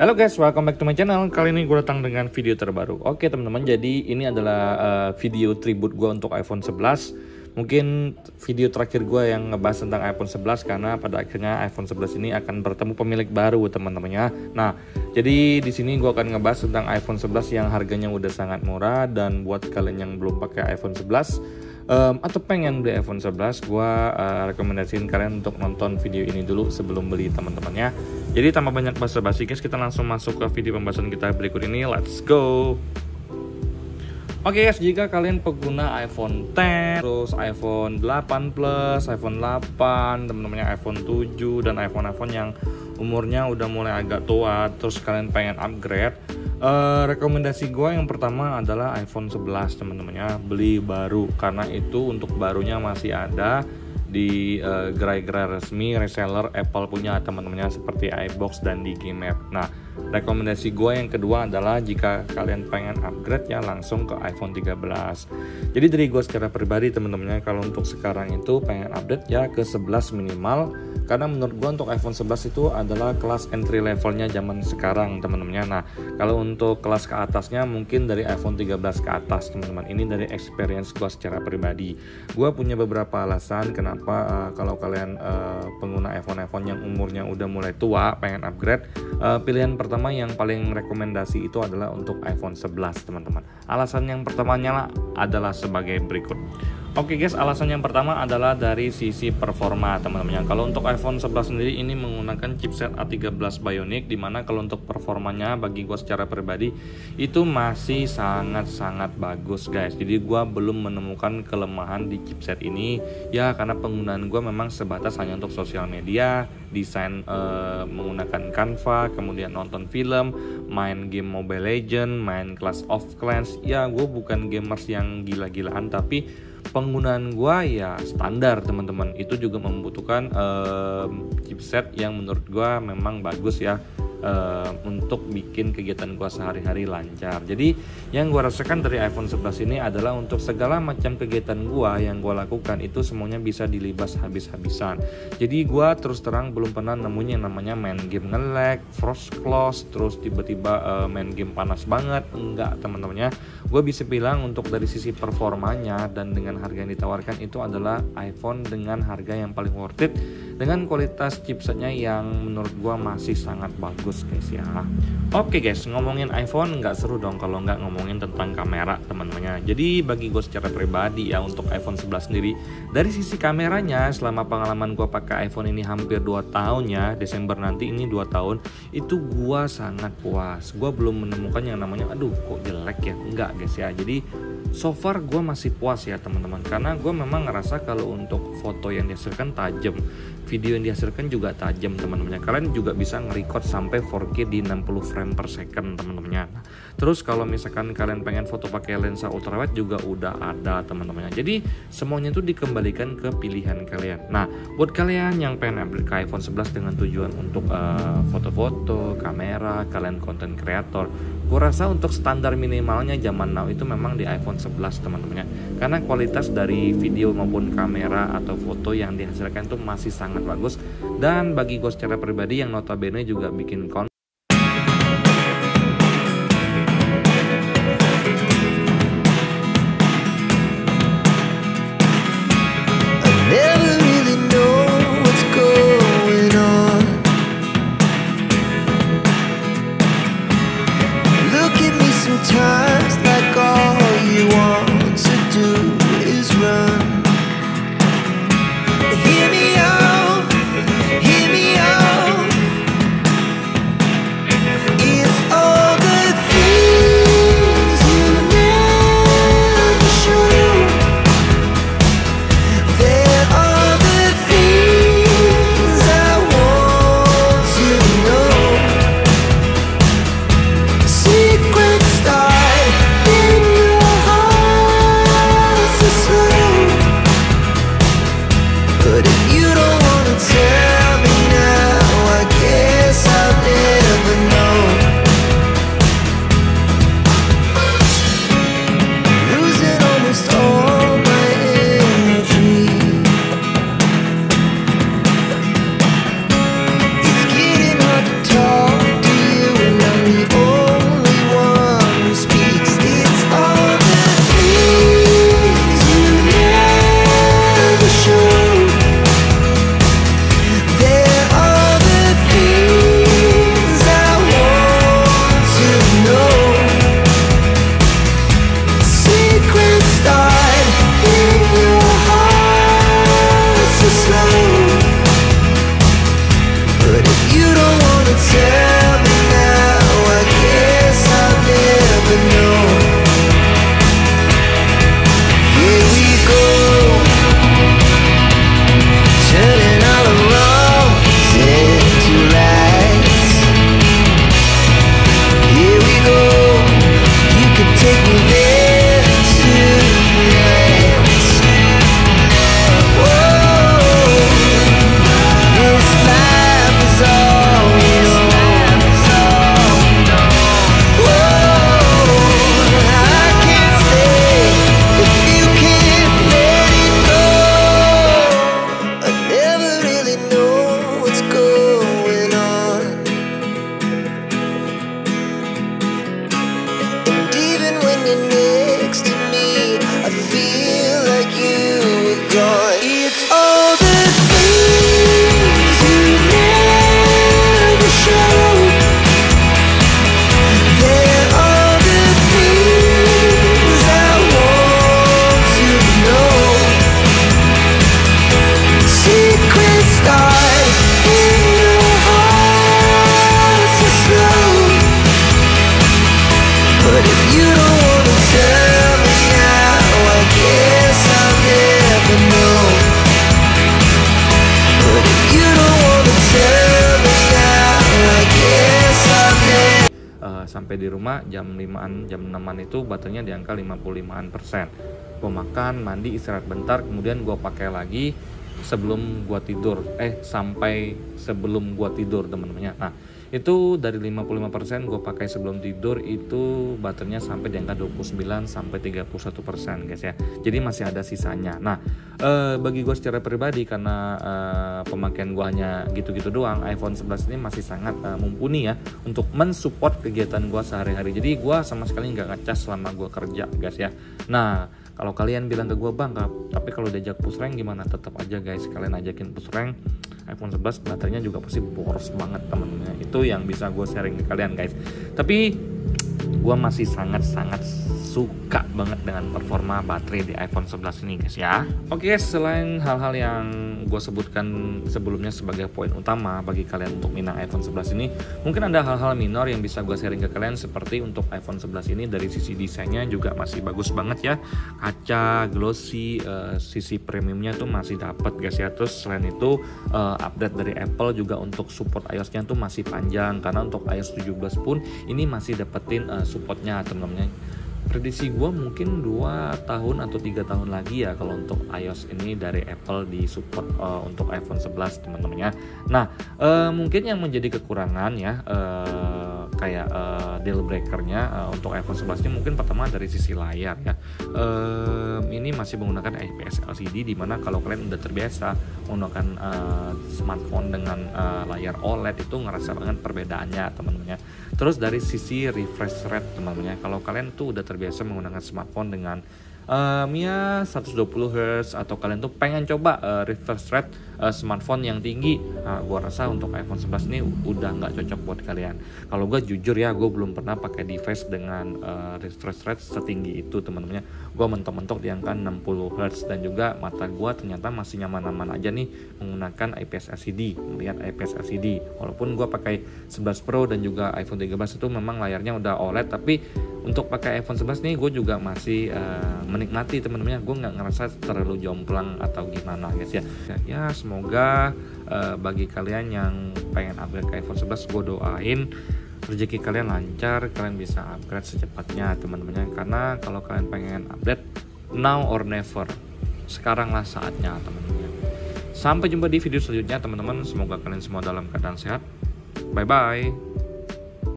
Halo guys, welcome back to my channel. Kali ini gue datang dengan video terbaru. Oke teman-teman, jadi ini adalah video tribute gue untuk iPhone 11. Mungkin video terakhir gue yang ngebahas tentang iPhone 11 karena pada akhirnya iPhone 11 ini akan bertemu pemilik baru teman-temannya. Nah, jadi di sini gue akan ngebahas tentang iPhone 11 yang harganya udah sangat murah, dan buat kalian yang belum pakai iPhone 11 atau pengen beli iPhone 11, gue rekomendasiin kalian untuk nonton video ini dulu sebelum beli teman-temannya. Jadi tanpa banyak basa-basi guys, kita langsung masuk ke video pembahasan kita berikut ini. Let's go. Oke guys, jika kalian pengguna iPhone X, terus iPhone 8 Plus, iPhone 8, teman-temannya iPhone 7, dan iPhone yang umurnya udah mulai agak tua, terus kalian pengen upgrade, rekomendasi gue yang pertama adalah iPhone 11 teman-temannya, beli baru, karena itu untuk barunya masih ada di gerai-gerai resmi reseller Apple punya teman-temannya, seperti iBox dan Digimap. Nah, rekomendasi gue yang kedua adalah jika kalian pengen upgrade ya langsung ke iPhone 13. Jadi dari gue secara pribadi teman-temannya, kalau untuk sekarang itu pengen update ya ke 11 minimal, karena menurut gue untuk iPhone 11 itu adalah kelas entry levelnya zaman sekarang teman-temannya. Nah, kalau untuk kelas ke atasnya mungkin dari iPhone 13 ke atas teman-teman. Ini dari experience gue secara pribadi. Gue punya beberapa alasan kenapa kalau kalian pengguna iPhone yang umurnya udah mulai tua pengen upgrade, pilihan pertama yang paling rekomendasi itu adalah untuk iPhone 11 teman-teman. Alasan yang pertamanya adalah sebagai berikut. Oke guys, alasan yang pertama adalah dari sisi performa teman-teman. Kalau untuk iPhone 11 sendiri ini menggunakan chipset A13 Bionic, dimana kalau untuk performanya bagi gue secara pribadi itu masih sangat-sangat bagus guys. Jadi gue belum menemukan kelemahan di chipset ini ya, karena penggunaan gue memang sebatas hanya untuk sosial media, desain menggunakan Canva, kemudian nonton film, main game Mobile Legends, main Clash of Clans. Ya gue bukan gamers yang gila-gilaan, tapi penggunaan gue ya standar teman-teman. Itu juga membutuhkan chipset yang menurut gue memang bagus ya, untuk bikin kegiatan gue sehari-hari lancar. Jadi yang gue rasakan dari iPhone 11 ini adalah untuk segala macam kegiatan gue yang gue lakukan itu semuanya bisa dilibas habis-habisan. Jadi gue terus terang belum pernah nemuin yang namanya main game nge-lag, frost close, terus tiba-tiba main game panas banget. Enggak teman-temannya. Gue bisa bilang untuk dari sisi performanya dan dengan harga yang ditawarkan itu adalah iPhone dengan harga yang paling worth it, dengan kualitas chipsetnya yang menurut gue masih sangat bagus guys ya. Oke guys, ngomongin iPhone nggak seru dong kalau nggak ngomongin tentang kamera teman-temannya. Jadi bagi gue secara pribadi ya, untuk iPhone 11 sendiri dari sisi kameranya, selama pengalaman gue pakai iPhone ini hampir 2 tahun ya, Desember nanti ini 2 tahun, itu gue sangat puas. Gue belum menemukan yang namanya aduh kok jelek ya, enggak guys ya. Jadi so far gue masih puas ya teman-teman, karena gue memang ngerasa kalau untuk foto yang dihasilkan tajam, video yang dihasilkan juga tajam teman-temannya. Kalian juga bisa nge-record sampai 4K di 60 frame per second teman-temannya. Nah, terus kalau misalkan kalian pengen foto pakai lensa ultrawide juga udah ada teman-temannya. Jadi semuanya itu dikembalikan ke pilihan kalian. Nah, buat kalian yang pengen upgrade ke iPhone 11 dengan tujuan untuk foto-foto, kamera, kalian content creator, gue rasa untuk standar minimalnya zaman now itu memang di iPhone 11 teman-temannya. Karena kualitas dari video maupun kamera atau foto yang dihasilkan itu masih sangat bagus. Dan bagi gue secara pribadi yang notabene juga bikin konten, sampai di rumah jam 5an, jam 6an itu baterainya di angka 55%. Gue makan, mandi, istirahat bentar, kemudian gue pakai lagi sebelum gue tidur, sampai sebelum gue tidur teman-teman. Nah itu dari 55% gue pakai sebelum tidur, itu baterainya sampai di angka 29 sampai 31% guys ya. Jadi masih ada sisanya. Nah bagi gue secara pribadi, karena pemakaian gue hanya gitu-gitu doang, iPhone 11 ini masih sangat mumpuni ya untuk mensupport kegiatan gue sehari-hari. Jadi gue sama sekali nggak ngecas selama gue kerja guys ya. Nah kalau kalian bilang ke gue, bang tapi kalau diajak push rank gimana? Tetap aja guys, kalian ajakin push rank iPhone 11 baterainya juga pasti boros banget temen-temen. Itu yang bisa gue sharing ke kalian guys. Tapi gue masih sangat-sangat suka banget dengan performa baterai di iPhone 11 ini guys ya. Oke, selain hal-hal yang gue sebutkan sebelumnya sebagai poin utama bagi kalian untuk minang iPhone 11 ini, mungkin ada hal-hal minor yang bisa gue sharing ke kalian. Seperti untuk iPhone 11 ini dari sisi desainnya juga masih bagus banget ya, kaca glossy, sisi premiumnya tuh masih dapat guys ya. Terus selain itu update dari Apple juga untuk support iOS-nya tuh masih panjang, karena untuk iOS 17 pun ini masih dapetin supportnya teman-teman. Prediksi gue mungkin 2 tahun atau 3 tahun lagi ya kalau untuk iOS ini dari Apple di support untuk iPhone 11 teman-teman ya. Nah mungkin yang menjadi kekurangan ya kayak deal breakernya untuk iPhone 11 ini mungkin pertama dari sisi layar ya. Ini masih menggunakan IPS LCD, dimana kalau kalian udah terbiasa menggunakan smartphone dengan layar OLED itu ngerasa banget perbedaannya teman-teman ya. Terus dari sisi refresh rate teman-teman ya, kalau kalian tuh udah terbiasa menggunakan smartphone dengan 120 Hz atau kalian tuh pengen coba refresh rate smartphone yang tinggi, gua rasa untuk iPhone 11 ini udah nggak cocok buat kalian. Kalau gue jujur ya, gue belum pernah pakai device dengan refresh rate setinggi itu teman-teman. Gue mentok-mentok di angka 60 Hz dan juga mata gue ternyata masih nyaman-nyaman aja nih menggunakan IPS LCD, melihat IPS LCD. Walaupun gue pakai 11 Pro dan juga iPhone 13 itu memang layarnya udah OLED, tapi untuk pakai iPhone 11 nih gue juga masih menikmati teman-teman. Gue nggak ngerasa terlalu jomplang atau gimana guys ya. Ya semoga bagi kalian yang pengen upgrade ke iPhone 11, gue doain rezeki kalian lancar, kalian bisa upgrade secepatnya teman-teman. Karena kalau kalian pengen update, now or never, sekaranglah saatnya teman-teman. Sampai jumpa di video selanjutnya teman-teman. Semoga kalian semua dalam keadaan sehat. Bye bye.